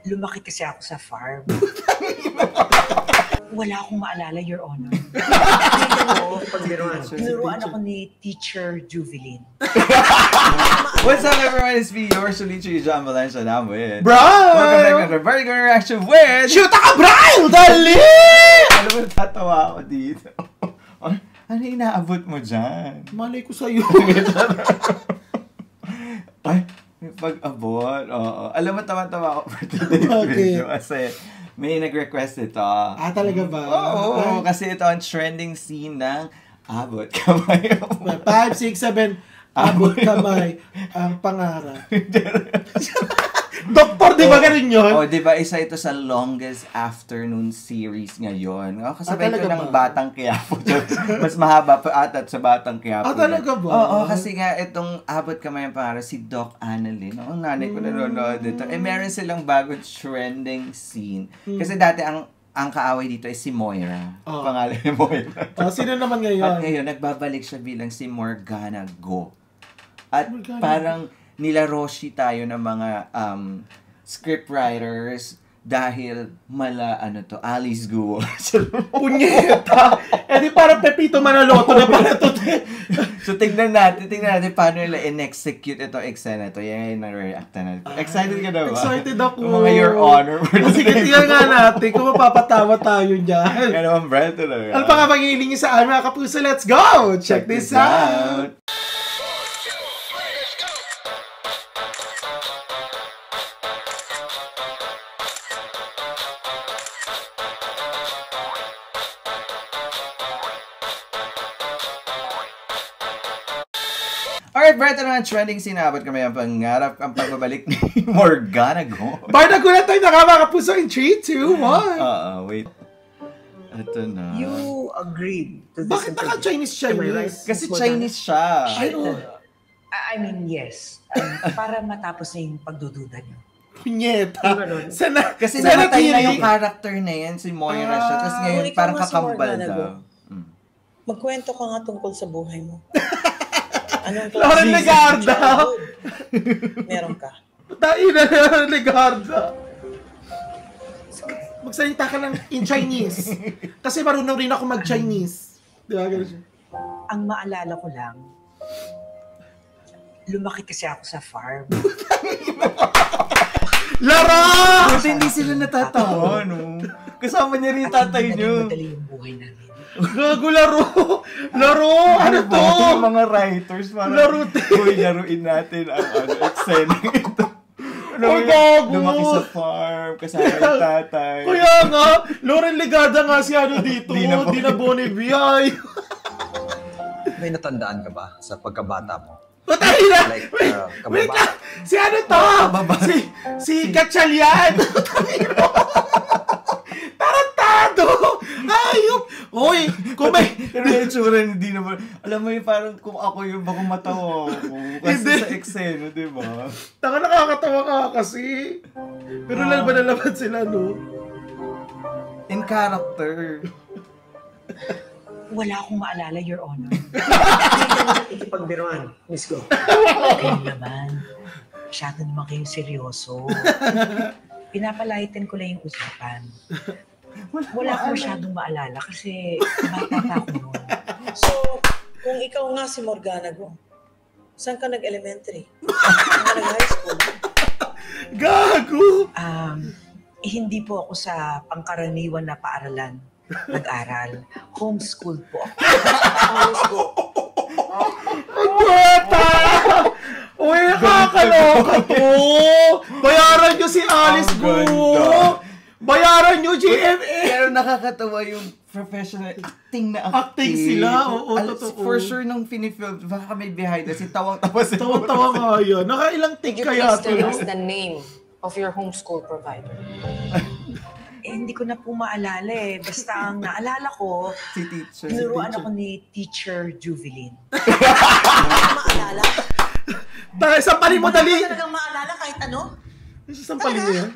Lumaki kasi ako sa farm. Wala akong maalala, Your Honor. Tinuruan ako ni Teacher Juvelin. What's up, everyone? It's me, yours truly, John Valencia, and I'm with... Brian! Welcome back to a very good reaction with... Shoot ka, Brian! Dali! Ano ba tatawa ako dito? Ano inaabot mo dyan? Malay ko sa'yo. Ay, may pag-abot. Oo. Alam mo, tawa-tawa ako for today's video kasi may nag-request ito. Ah, talaga ba? Oo, kasi ito ang trending scene ng abot kamay. 5, 6, 7, abot kamay ang pangarap. Doktor, di ba ganun yun? Oh, di ba isa ito sa longest afternoon series ngayon. Oh, kasabay ito ng ba? Batang Quiapo. Mas mahaba pa atat sa Batang Quiapo. Ah, talaga ba? Oo, kasi nga itong abot kamay para si Doc Annalyn. Oo, nanay ko nanonood dito. Eh, meron silang bagong trending scene. Kasi dati ang kaaway dito ay si Moira. Pangalan ni Moira. Sino naman ngayon? At ngayon, nagbabalik siya bilang si Morgana Go. At parang nilaroshi tayo ng mga scriptwriters dahil Alice Guo. Punyeta! Eh di parang Pepito Manaloto na pala to. So tignan natin paano nila in-execute itong eksena ito. Yan yung nare-react na natin. Excited ka na ba? Excited ako. Kung mga Your Honor. Sige, tingnan nga natin kung mapapatawa tayo dyan. Yan naman, Brad. Ano pa nga pag-iiling sa amin, mga kapuso? Let's go! Check this out! Alright, Brett, ano ang trending sinabot kami ang pangarap ang pagbabalik ni Morgana Go? Barda ko na tayo mga kapuso in 3, 2, 1. Wait. Ito na. You agreed to this. Bakit naka-Chinese? Kasi Chinese siya. I mean, yes. Para matapos na yung pagdududa niyo. Punyeta. Kasi namatay na yung character na yan, si Moira siya. Tapos ngayon parang kakambal daw. Magkwento ka nga tungkol sa buhay mo. Anong Lauren Legarda! Meron ka. Tain na Lauren Legarda! Magsalita ka lang in Chinese. Kasi marunong rin ako mag-Chinese. Di ba? Ganun siya. Ang maalala ko lang, lumaki kasi ako sa farm. Lara! Kasi hindi sila natatawa, no? Kasama niya rin yung tatay niyo. Madali yung buhay namin. Gago, laro! Laro! Ano to? Yung mga writers, parang laruin natin ang eksena ito. Ay, gago! Lumaki sa farm, kasama yung tatay. Kaya nga, Lauren Legarda nga si ano dito, Dina Bonevia. May natandaan ka ba sa pagkabata mo? Patay na! Like, wait lang! Si ano to? Si Gatchalian! Tarantado! Ayop! Hoy! Kung may... Pero yung tsura hindi naman... Alam mo yung parang kung ako yung baka matawa ako. Kasi sa eksena, di ba? Taka, nakakatawa ka kasi. Pero laban na laban sila, no? In character. Wala akong maalala, Your Honor. Ikipagbiruan, Miss Go. Kayo naman. Masyado naman kayong seryoso. Pinapalaitin ko lang yung usapan. Wala akong masyadong maalala kasi bata pa ako noon. So, kung ikaw nga si Morgana Go, saan ka nag-elementary? Saan ka nag-high school? Gago! Hindi po ako sa pangkaraniwan na paaralan nag-aral. Homeschool po ako. Homeschool. Bata! Uy, nakakaloka to! Bayaran nyo si Alice Guo! Bayaran nyo, GMA! Pero nakakatawa yung professional acting na acting. Acting sila, oo, totoo. For sure, nung finifilm, baka may behind si tawang-tawa sila. Tawa-tawa nga yun. Nakailang take kaya to. Could you please tell us the name of your homeschool provider? Hindi ko na po maalala eh. Basta ang naalala ko, Si teacher. tinuruan ako ni Teacher Juvelin. Maalala? Sampalin mo, dali! Wala ka talagang maalala kahit ano? Sampalin mo yan?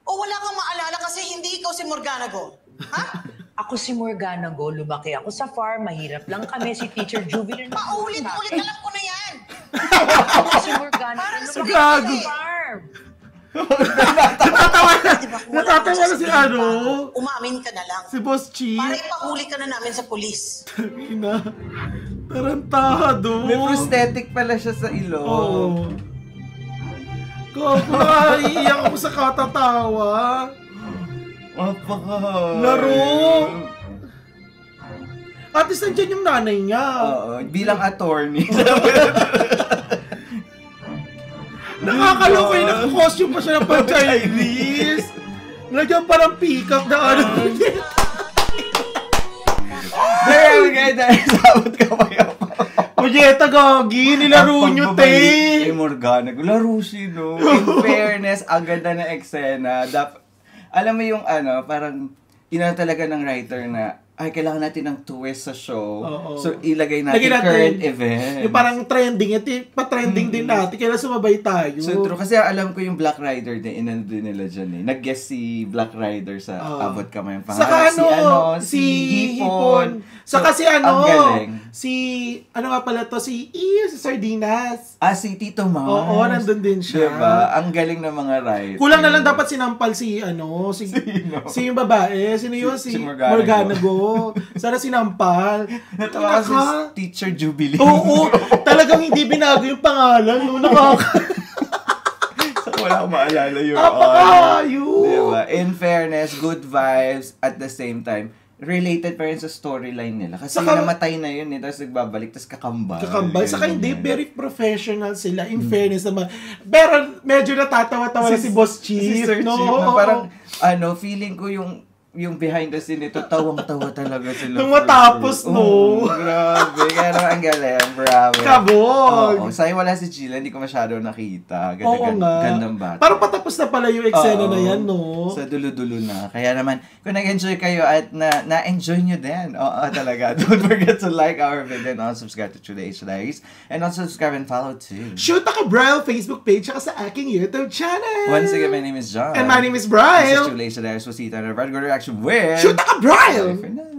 O wala kang maalala kasi hindi ikaw si Morgana Go? Ha? Ako si Morgana Go, lumaki ako sa farm, mahirap lang kami. Si Teacher Juvelin. Paulit-ulit, alam ko na yan! Ako si Morgana Go, lumaki ako sa farm. Natatawa na. Di ba, kung wala Natatawa naman na si siya sa ano. umamin ka na lang. Si Boss Chief. Para ipahuli ka na namin sa polis. Ina. Tarantado. May prosthetic pala siya sa ilong. Oo. Kako, naiiyak ako sa katatawa. Laro. At least nandiyan yung nanay niya. Oo, bilang attorney. Nakakaloka yung naka-costume pa siya ng pan-Chinese. Nagyan parang peacock na ano. Dahil sabot ka pa yun. Ojeta, gagi. Nilaro nyo, te. Ay, Morgana. Laro siya, no? In fairness, ang ganda na eksena. Alam mo yung parang ina talaga ng writer na ay, kailangan natin ng twist sa show. Oo. So, ilagay natin current events. Yung parang trending. Ito pa-trending din natin. Kailangan sumabay tayo. So, true. Kasi alam ko yung Black Rider din, inando nila dyan eh. Nag-guest si Black Rider sa Abot Kamay ang Pangarap. Saka si Hipon. Saka si ang galing. nga pala to? Si Sardinas. Si Tito Mars. Oo, nandun din siya. Diba? Ang galing ng mga writers. Kulang na lang dapat sinampal si yung babae. Sino yun? Si Morgana Go. Sana sinampal. Natawa kasi Teacher Jubilee. Oo, talagang hindi binago yung pangalan. No? Wala akong maalala yun. Apakayo! Diba? In fairness, good vibes at the same time. Related pa rin sa storyline nila. Kasi namatay na yun, tapos nagbabalik, tapos kakambal. Saka hindi, very professional sila. In fairness naman. Pero medyo natatawa-tawa na si Boss Chief. Si Sir no? Chief. Na parang, feeling ko yung behind the scene nito, tawang-tawa talaga sila. Nung matapos, no? Grabe. Kaya naman ang galing. Bravo. Kabog! Sayang wala si Gila, hindi ko masyado nakita. Gandang Gandang bata. Parang patapos na pala yung eksena na yan, no? Sa dulo-dulo na. Kaya naman, kung nag-enjoy kayo at na-enjoy nyo din, talaga. Don't forget to like our video and subscribe to True H Diaries. And also subscribe and follow too. Shoot ako, Bryle, Facebook page, saka sa aking YouTube channel. Once again, my name is John. And my name is Bryle. This is True H Diaries. We'll see you on our regular reaction with... Shoot ako, Bryle! Bye for now.